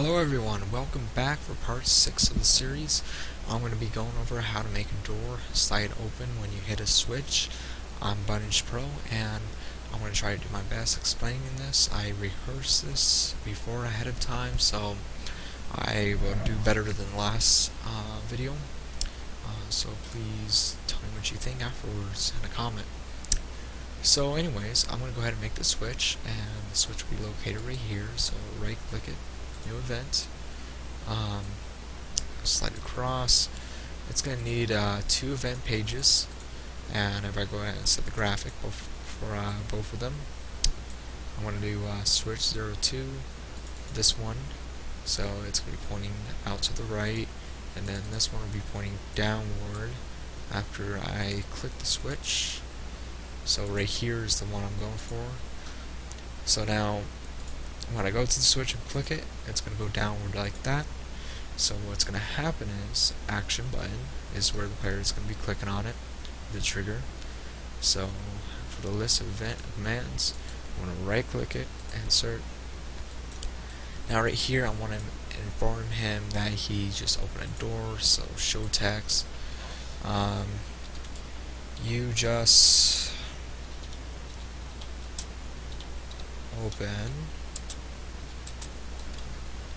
Hello everyone, welcome back for part 6 of the series. I'm going to be going over how to make a door slide open when you hit a switch on Bunch Pro, and I'm going to try to do my best explaining this. I rehearsed this before ahead of time, so I will do better than the last video. So please tell me what you think afterwards in a comment. So anyways, I'm going to go ahead and make the switch, and the switch will be located right here, so right click it, new event, slide across. It's going to need 2 event pages, and if I go ahead and set the graphic for both of them, I'm going to do switch 02, this one, so it's going to be pointing out to the right, and then this one will be pointing downward after I click the switch. So right here is the one I'm going for. So now when I go to the switch and click it, it's going to go downward like that. So what's going to happen is action button is where the player is going to be clicking on it, the trigger. So for the list of event commands, I'm going to right click it, insert. Now right here I want to inform him that he just opened a door, so show text. You just open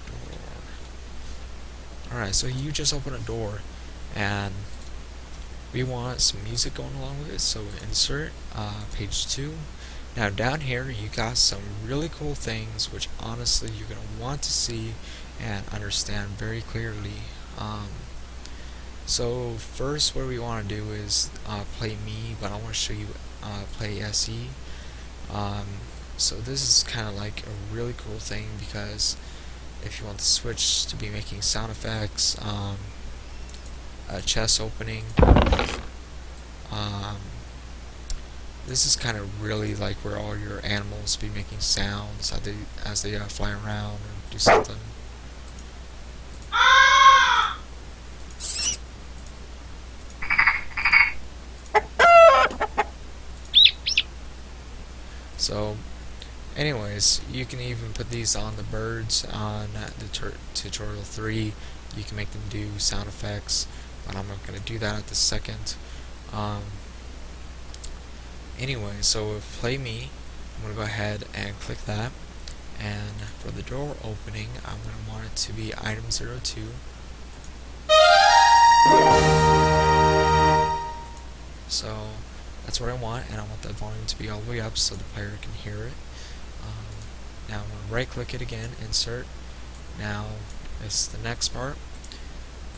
door. Alright, so you just open a door, and we want some music going along with it, so insert page 2. Now down here you got some really cool things which honestly you're going to want to see and understand very clearly. So first what we want to do is play me, but I want to show you play SE. So this is kind of like a really cool thing, because if you want the switch to be making sound effects, a chest opening, this is kind of really like where all your animals be making sounds as they fly around or do something. So anyways, you can even put these on the birds on the tutorial 3. You can make them do sound effects, but I'm not going to do that at the second. Anyway, so with play me, I'm going to go ahead and click that, and for the door opening, I'm going to want it to be item 02. So that's what I want, and I want the volume to be all the way up so the player can hear it. Now I'm going to right click it again, insert. Now it's the next part,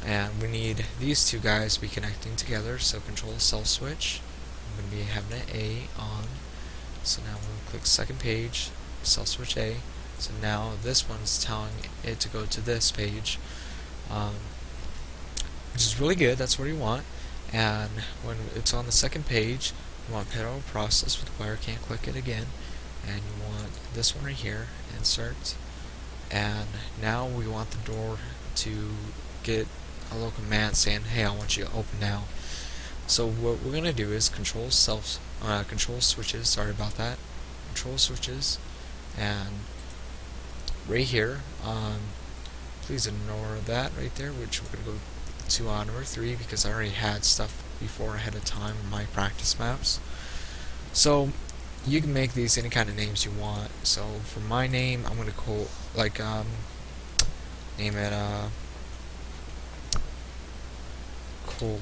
and we need these two guys to be connecting together, so control self switch. I'm going to be having an A on, so now I'm going to click second page, self switch A. So now this one's telling it to go to this page, which is really good. That's what you want. And when it's on the second page, you want parallel process where the player can't click it again, and you want this one right here, insert. And now we want the door to get a little command saying, hey, I want you to open now. So what we're going to do is control switches, sorry about that, control switches, and right here, please ignore that right there, which we're going to go to number 3, because I already had stuff before ahead of time in my practice maps. So you can make these any kind of names you want. So for my name, I'm going to call name it Cool.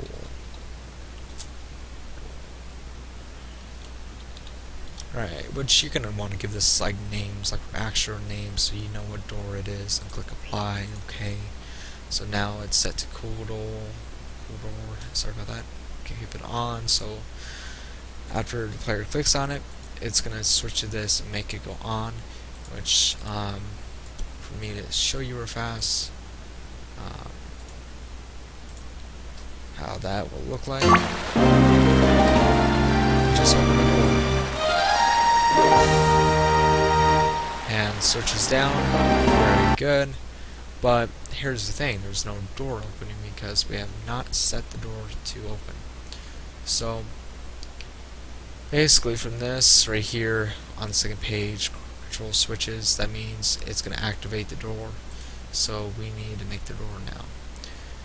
Right, which you're going to want to give this like names, like actual names, so you know what door it is, and click apply. Okay. So now it's set to cool door. Sorry about that. Keep it on. So after the player clicks on it, it's gonna switch to this and make it go on. Which for me to show you real fast how that will look like. Just open the door and switches down. Very good. But here's the thing, there's no door opening because we have not set the door to open. So basically from this right here on the second page, control switches, that means it's going to activate the door. So we need to make the door now.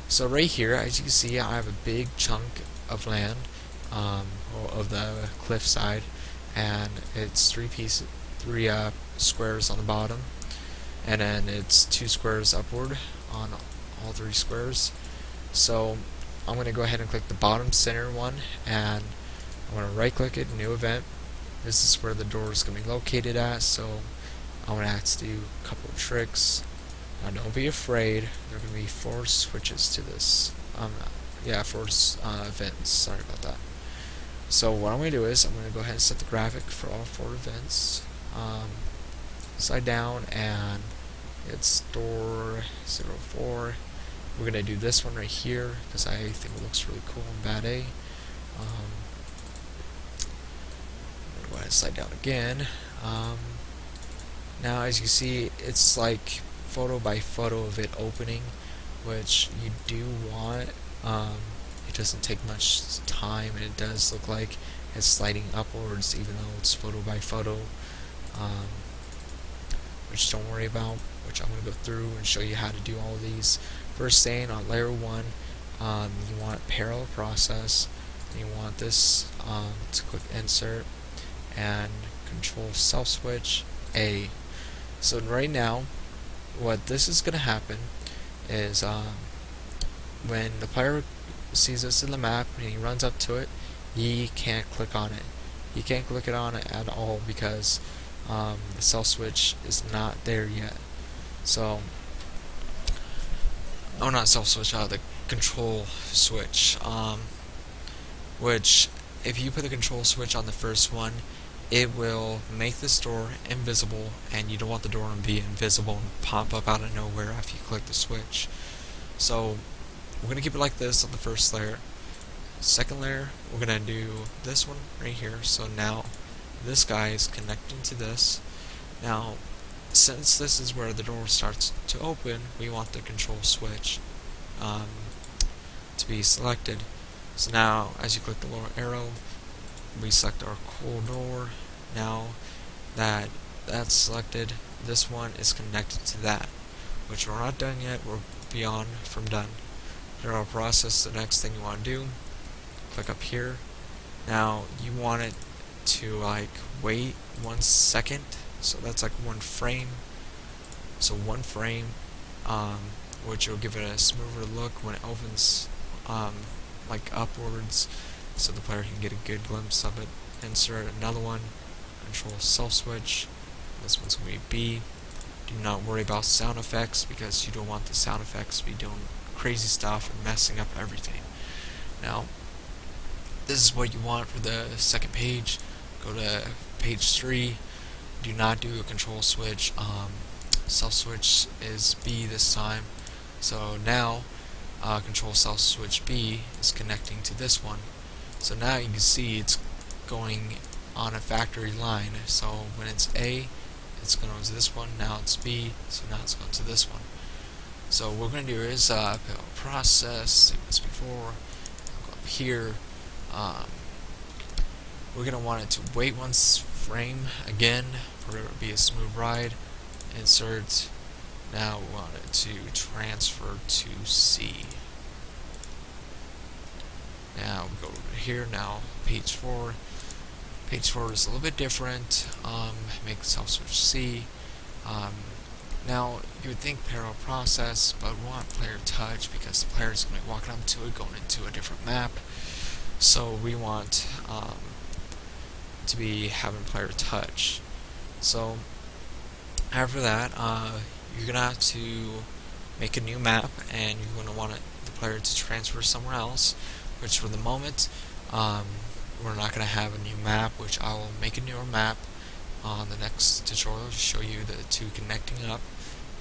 So right here, as you can see, I have a big chunk of land, of the cliff side, and it's three squares on the bottom, and then it's 2 squares upward on all 3 squares. So I'm going to go ahead and click the bottom center one, and I'm going to right click it, new event. This is where the door is going to be located at, so I'm going to have to do a couple of tricks. Now don't be afraid, there are going to be 4 switches to this. 4 events, sorry about that. So what I'm going to do is, I'm going to go ahead and set the graphic for all 4 events. Slide down, and it's door 04. We're going to do this one right here, because I think it looks really cool in bad A. I'm going to go ahead and slide down again. Now as you see, it's like photo by photo of it opening, which you do want. It doesn't take much time, and it does look like it's sliding upwards even though it's photo by photo, which don't worry about, which I'm going to go through and show you how to do all of these. First thing, on layer 1, you want parallel process, and you want this to click insert and control self switch A. So right now, what this is going to happen is when the player sees this in the map and he runs up to it, he can't click on it. He can't click it on it at all because the self switch is not there yet. So, not self switch, the control switch. Which, if you put the control switch on the first one, it will make this door invisible, and you don't want the door to be invisible and pop up out of nowhere after you click the switch. So we're going to keep it like this on the first layer. Second layer, we're going to do this one right here. So now this guy is connecting to this. Now, since this is where the door starts to open, we want the control switch to be selected. So now, as you click the lower arrow, we select our cool door. Now that that's selected, this one is connected to that, which we're not done yet. We're beyond from done. Through our process, the next thing you want to do, click up here. Now you want it to like wait 1 second, so that's like 1 frame. So 1 frame, which will give it a smoother look when it opens, like upwards, so the player can get a good glimpse of it. Insert another one, control self switch. This one's going to be B. Do not worry about sound effects, because you don't want the sound effects to be doing crazy stuff and messing up everything. Now, this is what you want for the second page. Go to page 3. Do not do a control switch. Self switch is B this time. So now, control self switch B is connecting to this one. So now you can see it's going on a factory line. So when it's A, it's going to this one. Now it's B, so now it's going to this one. So what we're going to do is process, same as before. I'll go up here. We're going to want it to wait 1 frame again for it to be a smooth ride. Insert. Now we want it to transfer to C. Now we go over here. Now page 4. Page 4 is a little bit different. Make self switch C. Now you would think parallel process, but we want player touch because the player is going to be walking up to it, going into a different map. So we want to be having player touch. So after that, you're gonna have to make a new map, and you're gonna want the player to transfer somewhere else. Which for the moment, we're not gonna have a new map. Which I will make a newer map on the next tutorial to show you the two connecting up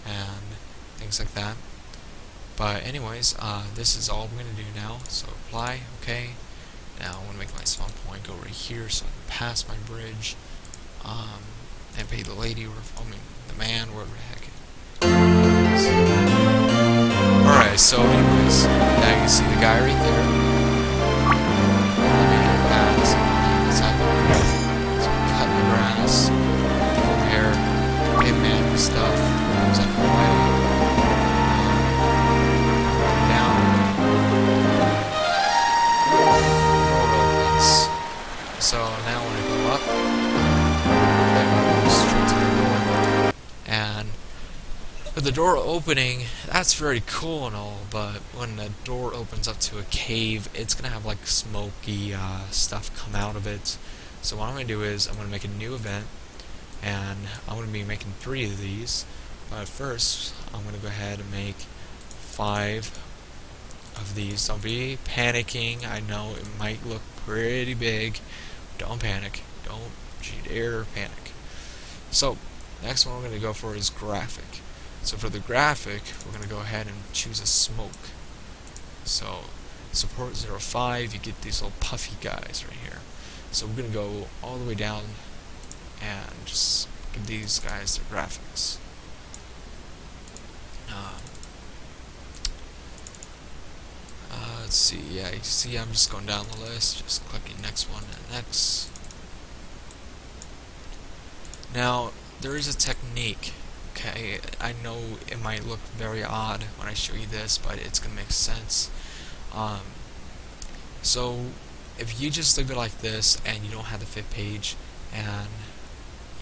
and things like that. But anyways, this is all we're gonna do now. So apply, okay. Now I'm gonna make my spawn point go right here so I can pass my bridge, and pay the lady, or the man, wherever the heck it is. Alright, so anyways, now you can see the guy right there. Let me get pass. So cut the grass, over here, get man and stuff, moves out of the way. the door opening, that's very cool and all, but when the door opens up to a cave, it's gonna have like smoky stuff come out of it. So what I'm gonna do is I'm gonna make a new event, and I'm gonna be making 3 of these. But first, I'm gonna go ahead and make 5 of these. Don't be panicking. I know it might look pretty big. Don't panic. Don't you dare panic. So next one we're gonna go for is graphic. So for the graphic, we're going to go ahead and choose a smoke. So support 05, you get these little puffy guys right here. So we're going to go all the way down and just give these guys their graphics. Let's see, yeah, you see I'm just going down the list, just clicking next one and next. Now, there is a technique. Okay, I know it might look very odd when I show you this, but it's gonna make sense. So if you just leave it like this and you don't have the 5th page and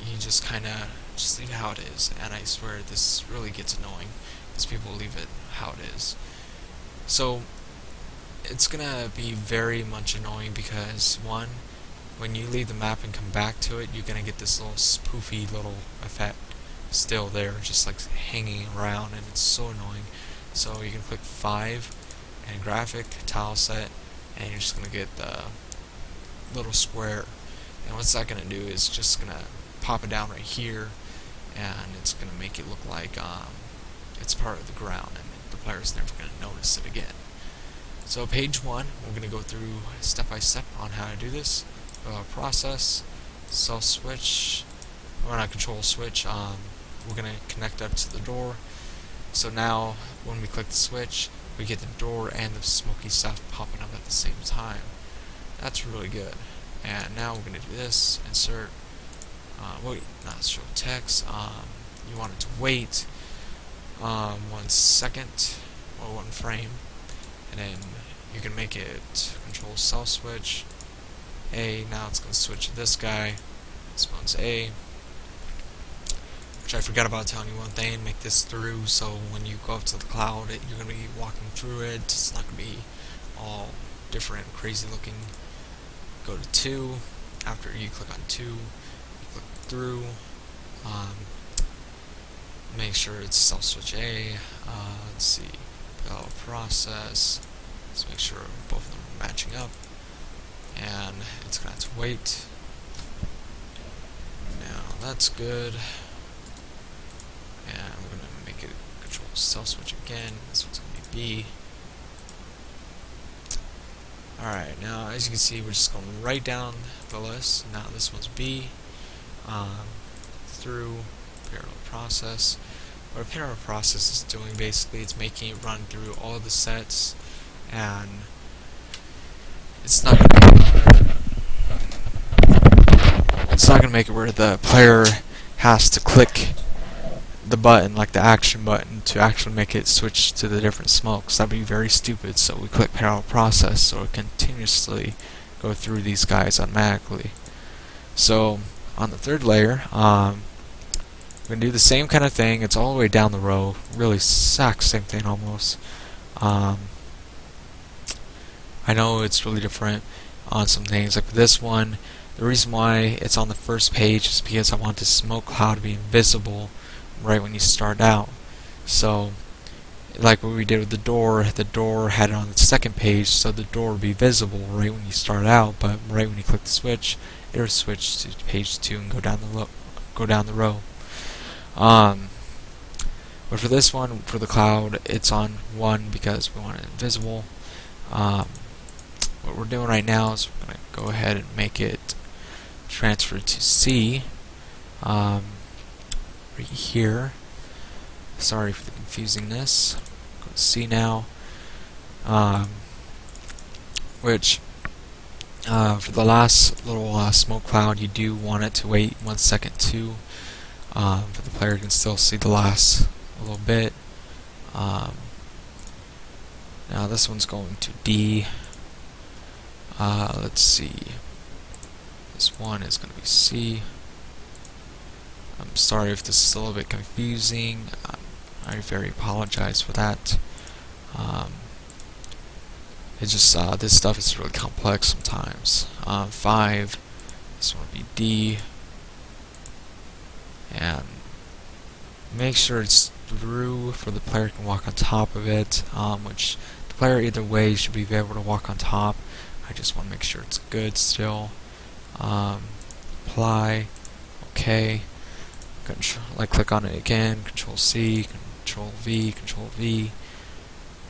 you just kinda just leave it how it is, and I swear this really gets annoying because people leave it how it is. So it's gonna be very much annoying because one, when you leave the map and come back to it, you're gonna get this little spoofy little effect still there, just like hanging around, and it's so annoying. So you can click 5 and graphic tile set, and you're just gonna get the little square, and what's that gonna do is just gonna pop it down right here, and it's gonna make it look like it's part of the ground, and the player's never gonna notice it again. So page 1, we're gonna go through step by step on how to do this. Process, self switch, or not control switch. We're going to connect up to the door. So now when we click the switch, we get the door and the smoky stuff popping up at the same time. That's really good. And now we're going to do this, insert, wait, not show text. You want it to wait 1 second or 1 frame, and then you can make it control self switch A. Now it's going to switch to this guy. This one's A. Which I forgot about telling you one thing, make this through, so when you go up to the cloud, you're going to be walking through it. It's not going to be all different, crazy looking. Go to 2. After you click on 2, you click through. Make sure it's self switch A. Let's see, process. Let's make sure both of them are matching up. And it's going to have to wait. Now that's good. And we're going to make it control self switch again. This one's going to be B. Alright, now as you can see, we're just going right down the list. Now this one's B. Through parallel process. What a parallel process is doing basically, it's making it run through all the sets, and it's not gonna make it where the player has to click the button, like the action button, to actually make it switch to the different smokes. That'd be very stupid. So we click parallel process, so it continuously go through these guys automatically. So on the 3rd layer, we're gonna do the same kind of thing. It's all the way down the row, really exact same thing almost. I know it's really different on some things. Like this one, the reason why it's on the 1st page is because I want the smoke cloud to be invisible right when you start out. So like what we did with the door had it on the 2nd page, so the door would be visible right when you start out, but right when you click the switch, it'll switch to page 2 and go down the row. But for this one, for the cloud, it's on 1 because we want it invisible. What we're doing right now is we're going to go ahead and make it transfer to C. Right here. Sorry for the confusingness. Go to C now. Which for the last little smoke cloud, you do want it to wait 1 second too, but the player can still see the last little bit. Now this one's going to D. Let's see. This one is going to be C. I'm sorry if this is a little bit confusing. I very apologize for that. It's just this stuff is really complex sometimes. 5. This one would be D, and make sure it's through for the player can walk on top of it, which the player either way should be able to walk on top. I just want to make sure it's good still. Apply, OK, click on it again, Control C, Control V, Control V.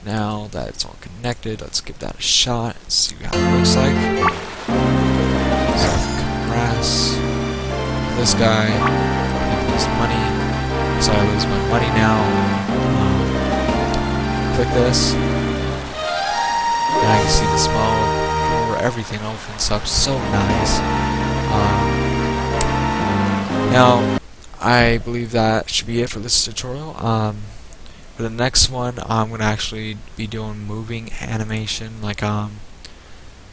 Now that it's all connected, let's give that a shot and see how it looks like. Grass. This guy, he lose money. So I lose my money now. Click this. And I can see the smoke over everything opens up. So nice. Now, I believe that should be it for this tutorial. For the next one, I'm gonna actually be doing moving animation,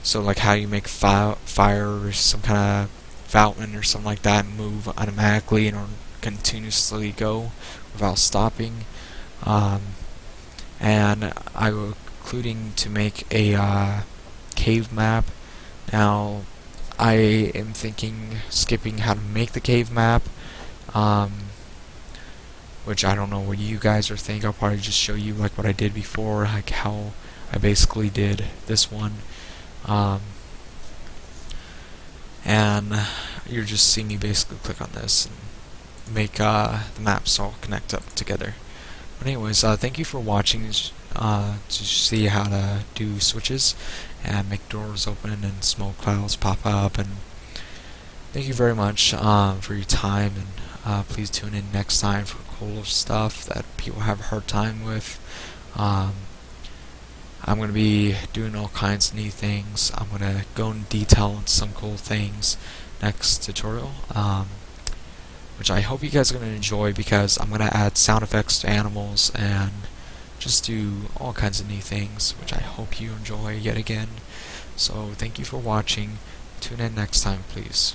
so like how you make fire or some kind of fountain or something like that move automatically and continuously go without stopping. And I will including to make a cave map. Now, I am thinking skipping how to make the cave map. Which I don't know what you guys are thinking. I'll probably just show you like what I did before, like how I basically did this one. And you're just seeing me basically click on this and make the maps all connect up together. But anyways, thank you for watching to see how to do switches and make doors open and smoke clouds pop up. And thank you very much for your time, and please tune in next time for cooler stuff that people have a hard time with. I'm going to be doing all kinds of new things. I'm going to go in detail on some cool things next tutorial, which I hope you guys are going to enjoy, because I'm going to add sound effects to animals and just do all kinds of new things, which I hope you enjoy yet again. So thank you for watching. Tune in next time, please.